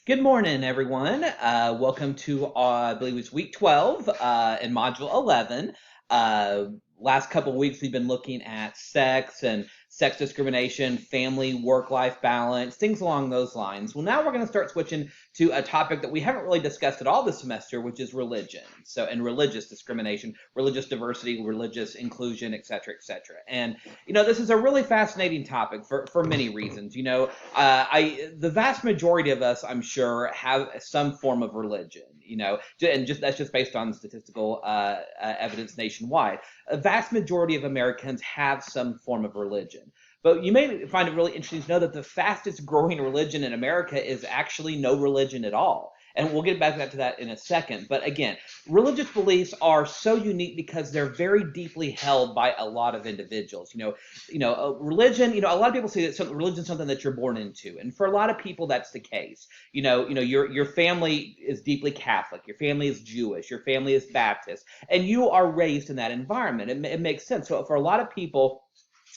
Good morning, everyone. Welcome to, I believe it's week 12 in module 11. Uh, Last couple of weeks, we've been looking at sex and sex discrimination, family, work-life balance, things along those lines. Well, now we're going to start switching to a topic that we haven't really discussed at all this semester, which is religion. And religious discrimination, religious diversity, religious inclusion, et cetera, et cetera. And, this is a really fascinating topic for many reasons. The vast majority of us, I'm sure, have some form of religion. And just that's just based on statistical evidence nationwide. A vast majority of Americans have some form of religion. But you may find it really interesting to know that the fastest growing religion in America is actually no religion at all. And we'll get back to that in a second. But again, religious beliefs are so unique because they're very deeply held by a lot of individuals. Religion. A lot of people say that religion is something that you're born into, and for a lot of people, that's the case. Your family is deeply Catholic, your family is Jewish, your family is Baptist, and you are raised in that environment. It makes sense. So for a lot of people,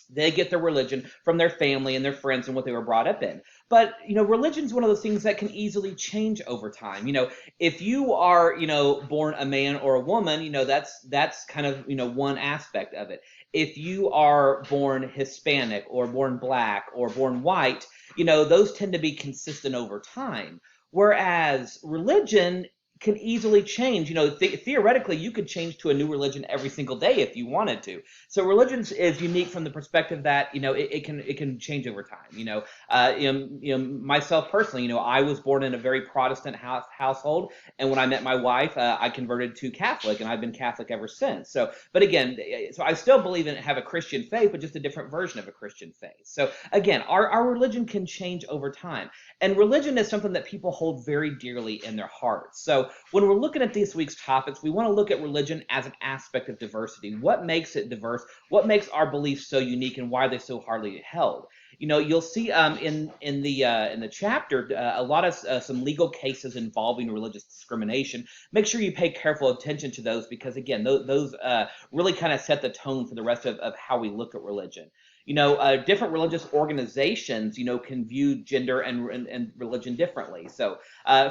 they get their religion from their family and their friends and what they were brought up in. But, religion is one of those things that can easily change over time. If you are, born a man or a woman, that's kind of, one aspect of it. If you are born Hispanic or born black or born white, those tend to be consistent over time. Whereas religion can easily change. Theoretically, you could change to a new religion every single day if you wanted to. So religion is unique from the perspective that it can change over time. Myself personally, I was born in a very Protestant household, and when I met my wife, I converted to Catholic, and I've been Catholic ever since. But again, so I still believe in have a Christian faith, but just a different version of a Christian faith. So again, our religion can change over time, and religion is something that people hold very dearly in their hearts. So when we're looking at this week's topics, we want to look at religion as an aspect of diversity. What makes it diverse? What makes our beliefs so unique, and why are they so hardly held? You'll see in the chapter a lot of some legal cases involving religious discrimination. Make sure you pay careful attention to those because again, those really kind of set the tone for the rest of how we look at religion. Different religious organizations, can view gender and religion differently. So,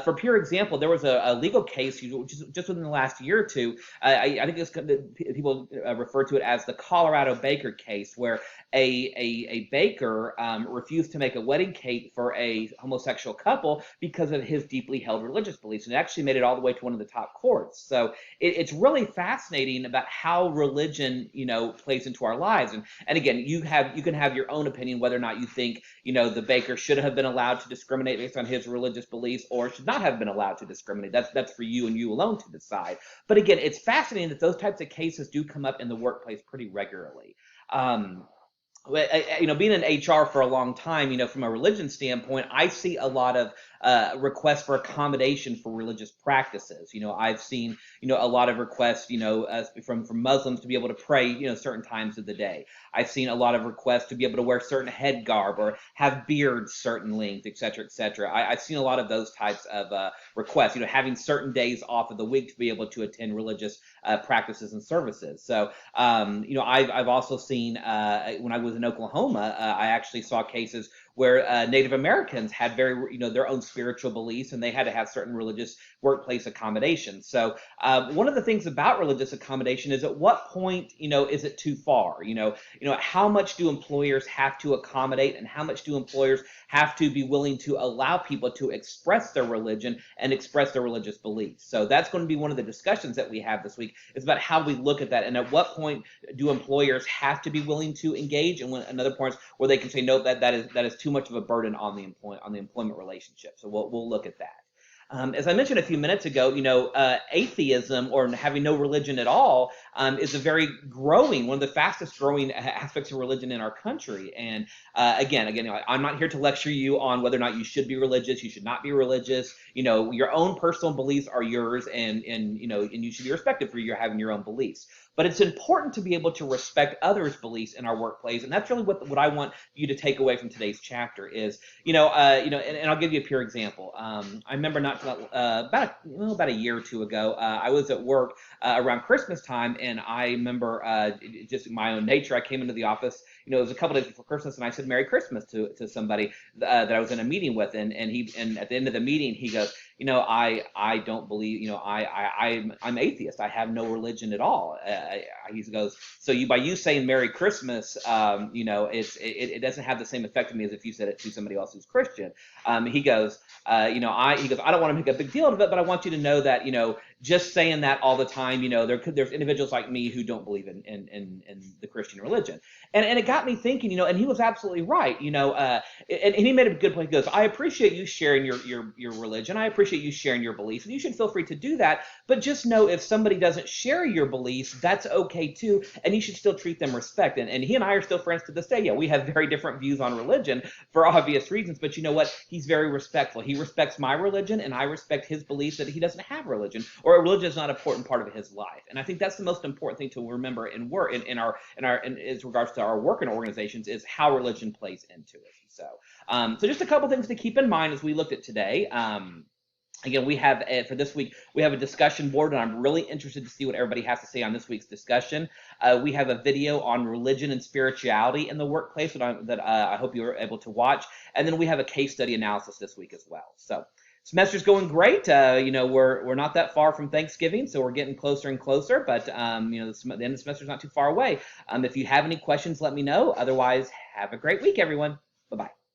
for pure example, there was a legal case just within the last year or two. I think people refer to it as the Colorado Baker case, where a baker refused to make a wedding cake for a homosexual couple because of his deeply held religious beliefs, and it actually made it all the way to one of the top courts. So it's really fascinating about how religion, plays into our lives. And again, you can have your own opinion whether or not you think, the baker should have been allowed to discriminate based on his religious beliefs or should not have been allowed to discriminate. That's for you and you alone to decide. But again, it's fascinating that those types of cases do come up in the workplace pretty regularly. Being in HR for a long time, from a religion standpoint, I see a lot of requests for accommodation for religious practices. I've seen, a lot of requests, from Muslims to be able to pray, certain times of the day. I've seen a lot of requests to be able to wear certain head garb or have beards certain length, et cetera, et cetera. I've seen a lot of those types of requests, having certain days off of the week to be able to attend religious practices and services. So, I've also seen when I was in Oklahoma, I actually saw cases where Native Americans had their own spiritual beliefs, and they had to have certain religious workplace accommodations. So one of the things about religious accommodation is at what point, is it too far? How much do employers have to accommodate, and how much do employers have to be willing to allow people to express their religion and express their religious beliefs? So that's going to be one of the discussions that we have this week, is about how we look at that, and at what point do employers have to be willing to engage, and when another point where they can say no, that is too much of a burden on the employment relationship. So we'll look at that. As I mentioned a few minutes ago, atheism or having no religion at all is a very growing, one of the fastest growing aspects of religion in our country. And again, I'm not here to lecture you on whether or not you should be religious, you should not be religious. Your own personal beliefs are yours, and you should be respected for your having your own beliefs. But it's important to be able to respect others' beliefs in our workplace, and that's really what I want you to take away from today's chapter is, and I'll give you a pure example. I remember about a year or two ago, I was at work around Christmas time, and I remember just my own nature. I came into the office, it was a couple days before Christmas, and I said Merry Christmas to somebody that I was in a meeting with, and at the end of the meeting he goes, I don't believe, I'm atheist. I have no religion at all. He goes, so by you saying Merry Christmas, it doesn't have the same effect on me as if you said it to somebody else who's Christian. He goes, he goes, I don't want to make a big deal of it, but I want you to know that, just saying that all the time, there's individuals like me who don't believe in the Christian religion. And it got me thinking, and he was absolutely right, and he made a good point. He goes, I appreciate you sharing your religion. I appreciate you sharing your beliefs, and you should feel free to do that. But just know if somebody doesn't share your beliefs, that's okay too, and you should still treat them respect. And he and I are still friends to this day. Yeah, we have very different views on religion for obvious reasons, but you know what? He's very respectful. He respects my religion, and I respect his beliefs that he doesn't have religion, or a religion is not an important part of his life. And I think that's the most important thing to remember in work, in as regards to our work in organizations, is how religion plays into it. So just a couple things to keep in mind as we looked at today. Again, we have for this week, we have a discussion board, and I'm really interested to see what everybody has to say on this week's discussion. We have a video on religion and spirituality in the workplace that I hope you were able to watch. And then we have a case study analysis this week as well. So semester's going great. We're not that far from Thanksgiving, so we're getting closer and closer. But the end of the semester's not too far away. If you have any questions, let me know. Otherwise, have a great week, everyone. Bye-bye.